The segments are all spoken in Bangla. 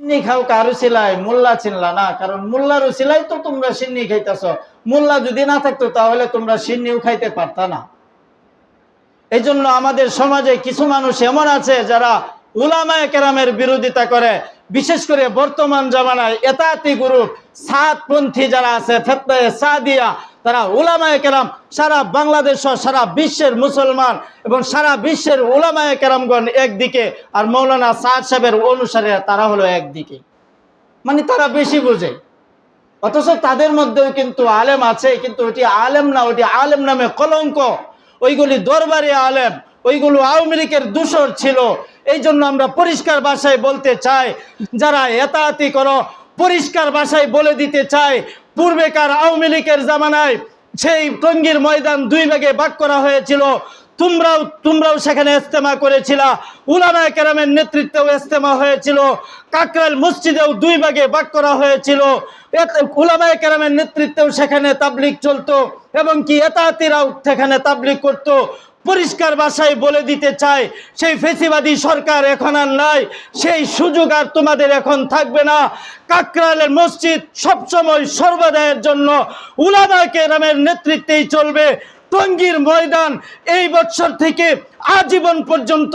সিন্নি খাও কারু সিলাই, মোল্লা চিনলা না, কারণ মোল্লারও সিলাই তো তোমরা সিন্নি খাইতেছ। মোল্লা যদি না থাকতো তাহলে তোমরা সিন্নিও খাইতে পারতা না। এই জন্য আমাদের সমাজে কিছু মানুষ এমন আছে যারা উলামায়ে কেরামের বিরোধিতা করে। বিশেষ করে বর্তমান জামানায় এতাতি গ্রুপ সাদপন্থী যারা আছে, ফিতনায়ে সাদিয়া, তারা উলামায়ে কেরাম সারা বাংলাদেশ ও সারা বিশ্বের মুসলমান এবং সারা বিশ্বের উলামায়ে কেরামগণ একদিকে, আর মৌলানা সাদ সাহেবের অনুসারীরা তারা হলো একদিকে। মানে তারা বেশি বোঝে, অথচ তাদের মধ্যেও কিন্তু আলেম আছে, কিন্তু ওটি আলেম না, ওটি আলেম নামে কলঙ্ক। ওইগুলি দরবারি আলেম, ওইগুলো আওয়ামী লীগের দূষর ছিল। এই জন্য আমরা পরিষ্কার ভাষায় বলতে চাই, যারা এতাতি করো, পরিষ্কার ভাষায় বলে দিতে চাই, পূর্বেকার আওয়ামী লীগের জামানায় সেই টঙ্গীর ময়দান 2 ভাগে ভাগ করা হয়েছিল। তোমরাও সেখানে ইজতেমা করেছিলা, উলামায়ে কেরামের নেতৃত্বেও ইজতেমা হয়েছিল। কাকরাইল মসজিদেও 2 ভাগে ভাগ করা হয়েছিল। উলামায়ে কেরামের নেতৃত্বেও সেখানে তাবলীগ চলতো এবং কি এতাতিরাও সেখানে তাবলীগ করত। পরিষ্কার ভাষায় বলে দিতে চাই, সেই ফেসিবাদী সরকার এখন আর নাই, সেই সুযোগ আর তোমাদের এখন থাকবে না। কাকরাইলের মসজিদ সবসময় সর্বদায়ের জন্য উলামায়ে কেরামের নেতৃত্বেই চলবে। টঙ্গীর ময়দান এই বছর থেকে আজীবন পর্যন্ত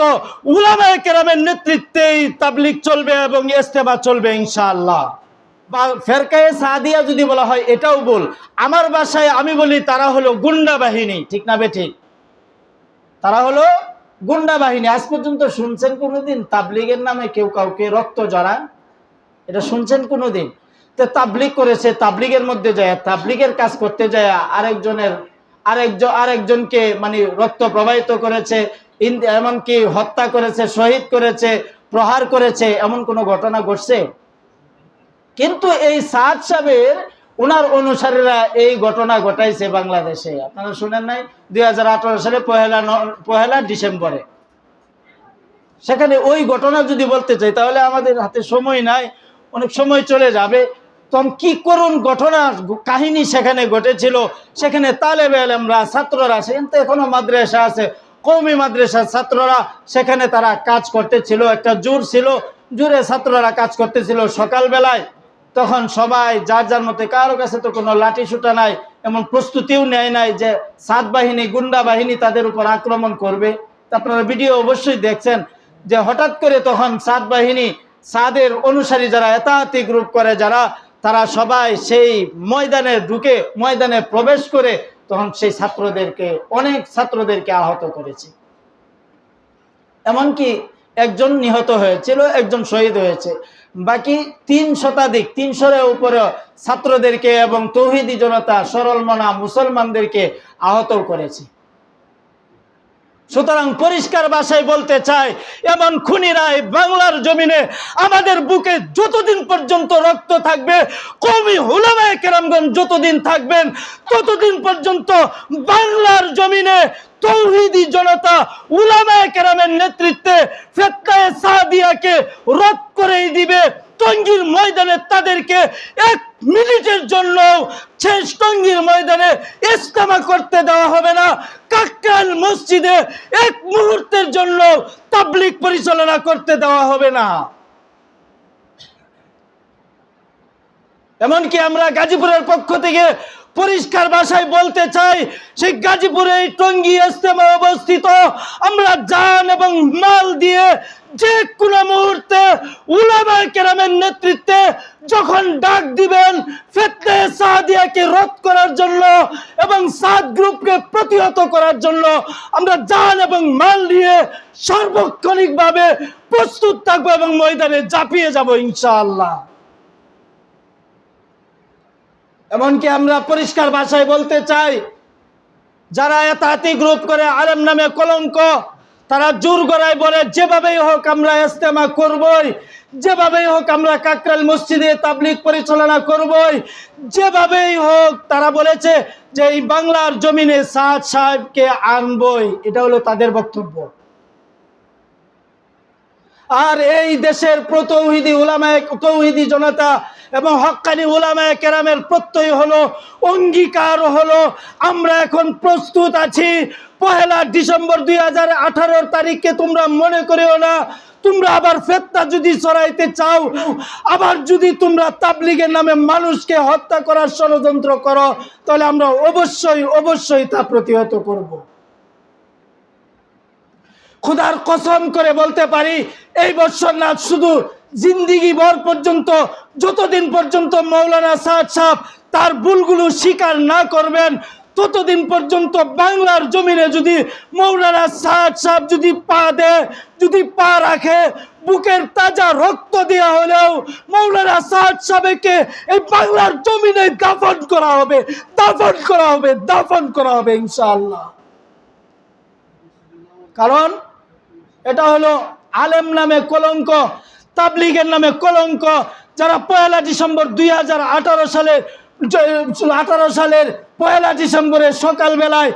উলামায়ে কেরামের নেতৃত্বেই তাবলীগ চলবে এবং ইজতেমা চলবে ইনশাআল্লাহ। বা ফেরকায়ে সাদিয়া যদি বলা হয় এটাও বল, আমার ভাষায় আমি বলি তারা হলো গুন্ডা বাহিনী। ঠিক না বেঠিক? তারা হলো গুন্ডা বাহিনী। আজ পর্যন্ত শুনছেন কোনোদিন তাবলীগের নামে কেউ কাউকে রক্ত জড়ায়? এটা শুনছেন কোনোদিন? তো তাবলীগ করেছে, তাবলীগের মধ্যে যায়, তাবলীগের কাজ করতে যায় আরেকজনকে মানে রক্ত প্রবাহিত করেছে, এমনকি হত্যা করেছে, শহীদ করেছে, প্রহার করেছে, এমন কোনো ঘটনা ঘটছে? কিন্তু এই সাদ সাহেবের ওনার অনুসারীরা এই ঘটনা ঘটাইছে বাংলাদেশে। আপনারা শুনেন নাই? 2018 সালে পহেলা ডিসেম্বরে সেখানে ওই ঘটনা যদি বলতে চাই তাহলে আমাদের হাতে সময় নাই, অনেক সময় চলে যাবে। তখন কি করুন ঘটনা কাহিনী সেখানে ঘটেছিল। সেখানে তালেবে ইলমরা, ছাত্ররা, সেখানে তো এখনো মাদ্রাসা আছে, কওমি মাদ্রাসার ছাত্ররা সেখানে তারা কাজ করতেছিল। একটা জোর ছিল, জোরে ছাত্ররা কাজ করতেছিল সকালবেলায়। তখন সবাই যার যার মতে, কারো কাছে তো কোনো লাঠি সুটা নাই, এমন প্রস্তুতিও নেয় নাই যে সাদ বাহিনী, গুন্ডা বাহিনী তাদের উপর আক্রমণ করবে। আপনারা ভিডিও অবশ্যই দেখছেন যে হঠাৎ করে তখন সাদ বাহিনী, সাদের অনুসারী যারা এতাতি গ্রুপ করে যারা, তারা সবাই সেই ময়দানে ঢুকে, ময়দানে প্রবেশ করে তখন সেই অনেক ছাত্রদেরকে আহত করেছে। এমনকি একজন নিহত হয়েছিল, একজন শহীদ হয়েছে। বাকি 300-এর উপরে ছাত্রদেরকে এবং তৌহিদি জনতা, সরল মনা মুসলমানদেরকে আহত করেছে। সুতরাং পরিষ্কার ভাষায় বলতে চাই, এমন খুনিরাই বাংলার জমিনে আমাদের বুকে যতদিন পর্যন্ত রক্ত থাকবে, কওমি উলামায়ে কেরামগণ যতদিন থাকবেন, ততদিন পর্যন্ত বাংলার জমিনে তৌহিদি জনতা উলামায়ে কেরামের নেতৃত্বে ফিতনায়ে সাদিয়াকে রদ করেই দিবে। টঙ্গীর ময়দানে তাদেরকে 1 মিনিটের জন্য শেষ টঙ্গীর ময়দানে ইজতেমা করতে দেওয়া হবে না। কাকরাইল মসজিদে 1 মুহূর্তের জন্য তাবলীগ পরিচালনা করতে দেওয়া হবে না। এমনকি আমরা গাজীপুরের পক্ষ থেকে পরিষ্কার ভাষায় বলতে চাই, সেই গাজীপুরে টঙ্গী ইজতেমা অবস্থিত, আমরা জান এবং মাল দিয়ে যে কোনো মুহূর্তে উলামায়ে কেরামের নেতৃত্বে যখন ডাক দিবেন ফিতনায়ে সাদিয়াকে রদ করার জন্য এবং সাদ গ্রুপকে প্রতিহত করার জন্য, আমরা জান এবং মাল নিয়ে সার্বক্ষণিকভাবে প্রস্তুত থাকবো এবং ময়দানে ঝাঁপিয়ে যাব ইনশাআল্লাহ। এমনকি আমরা পরিষ্কার ভাষায় বলতে চাই, যারা এতাতি গ্রুপ করে আলেম নামে কলঙ্ক, তারা জোর গলায় বলে যেভাবেই হোক আমরা ইজতেমা করবই, যেভাবেই হোক আমরা কাকরাইল মসজিদে তাবলীগ পরিচালনা করবই, যেভাবেই হোক তারা বলেছে যে এই বাংলার জমিনে সাদ সাহেবকে আনবই। এটা হলো তাদের বক্তব্য। আর এই দেশের তৌহিদি জনতা এবং হক্কানি উলামায়ে কেরামের প্রত্যয় হলো, অঙ্গীকার হলো, আমরা এখন প্রস্তুত আছি। 1 ডিসেম্বর 2018 তারিখকে তোমরা মনে করিও না, তোমরা আবার ফিতনা যদি ছড়াইতে চাও, আবার যদি তোমরা তাবলীগের নামে মানুষকে হত্যা করার ষড়যন্ত্র করো, তাহলে আমরা অবশ্যই তা প্রতিহত করব। খোদার কসম করে বলতে পারি, এই বছর না, শুধু জিন্দিগি ভর পর্যন্ত, যতদিন পর্যন্ত মৌলানা সাদ সাহেব তার ভুলগুলো স্বীকার না করবেন, ততদিন পর্যন্ত বাংলার জমিনে যদি মৌলানা সাদ সাহেব যদি পা দেয়, যদি পা রাখে, বুকের তাজা রক্ত দেওয়া হলেও মৌলানা সাদ সাহেবকে এই বাংলার জমিনে দাফন করা হবে, দাফন করা হবে, দাফন করা হবে ইনশাআল্লাহ। কারণ এটা হলো আলেম নামে কলঙ্ক, তাবলীগের নামে কলঙ্ক। যারা 1 ডিসেম্বর 2018 সালের 1 ডিসেম্বরের সকালবেলায়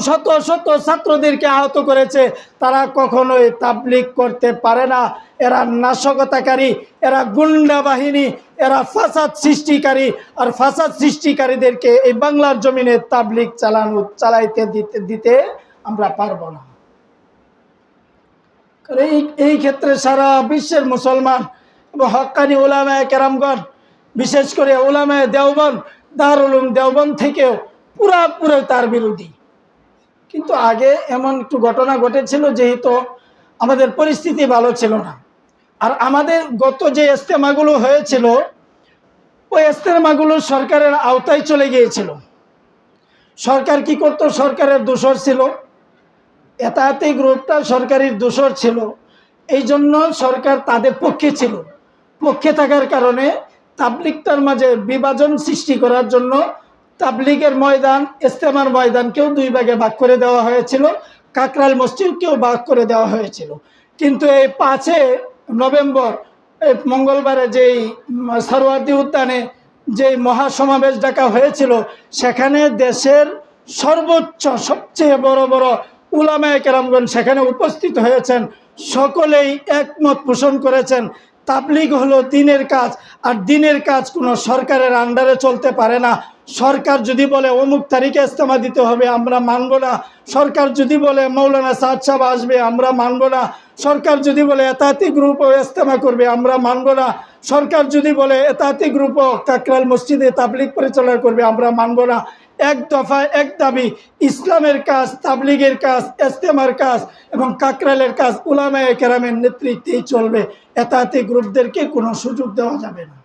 শত শত ছাত্রদেরকে আহত করেছে, তারা কখনোই তাবলীগ করতে পারে না। এরা নাশকতাকারী, এরা গুন্ডা বাহিনী, এরা ফাসাদ সৃষ্টিকারী। আর ফাসাদ সৃষ্টিকারীদেরকে এই বাংলার জমিনে তাবলীগ চালাইতে দিতে আমরা পারবো না। এই ক্ষেত্রে সারা বিশ্বের মুসলমান এবং হক্কানি উলামায়ে কেরামগণ, বিশেষ করে উলামায়ে দেওবন্দ, দারুল উলুম দেওবন্দ থেকেও পুরো তার বিরোধী। কিন্তু আগে এমন একটু ঘটনা ঘটেছিল, যেহেতু আমাদের পরিস্থিতি ভালো ছিল না। আর আমাদের গত যে ইজতেমাগুলো হয়েছিল, ওই ইজতেমাগুলো সরকারের আওতায় চলে গিয়েছিল। সরকার কি করতো? সরকারের দোসর ছিল, এতাহাতি গ্রুপটা সরকারের দোসর ছিল। এই জন্য সরকার তাদের পক্ষে ছিল। পক্ষে থাকার কারণে তাবলীগটার মাঝে বিভাজন সৃষ্টি করার জন্য তাবলীগের ময়দান, ইজতেমার ময়দানকেও 2 ভাগে ভাগ করে দেওয়া হয়েছিল, কাকরাইল মসজিদকেও ভাগ করে দেওয়া হয়েছিল। কিন্তু এই 5 নভেম্বর এই মঙ্গলবারে যেই সরওয়ার্দী উদ্যানে যেই মহাসমাবেশ ডাকা হয়েছিল, সেখানে দেশের সর্বোচ্চ সবচেয়ে বড় বড় উলামায়ে কেরামগণ সেখানে উপস্থিত হয়েছেন। সকলেই একমত পোষণ করেছেন, তাবলীগ হলো দ্বীনের কাজ, আর দ্বীনের কাজ কোনো সরকারের আন্ডারে চলতে পারে না। সরকার যদি বলে অমুক তারিখে ইজতেমা দিতে হবে, আমরা মানব না। সরকার যদি বলে মৌলানা সাদ সাহেব আসবে, আমরা মানব না। সরকার যদি বলে এতাহাতি গ্রুপও ইজতেমা করবে, আমরা মানব না। সরকার যদি বলে এতাহাতি গ্রুপও কাকরাইল মসজিদে তাবলীগ পরিচালনা করবে, আমরা মানব না। এক দফা এক দাবি, ইসলামের কাজ, তাবলীগের কাজ, ইজতেমার কাজ এবং কাকরাইলের কাজ উলামায়ে কেরামের নেতৃত্বেই চলবে। এতাহাতি গ্রুপদেরকে কোনো সুযোগ দেওয়া যাবে না।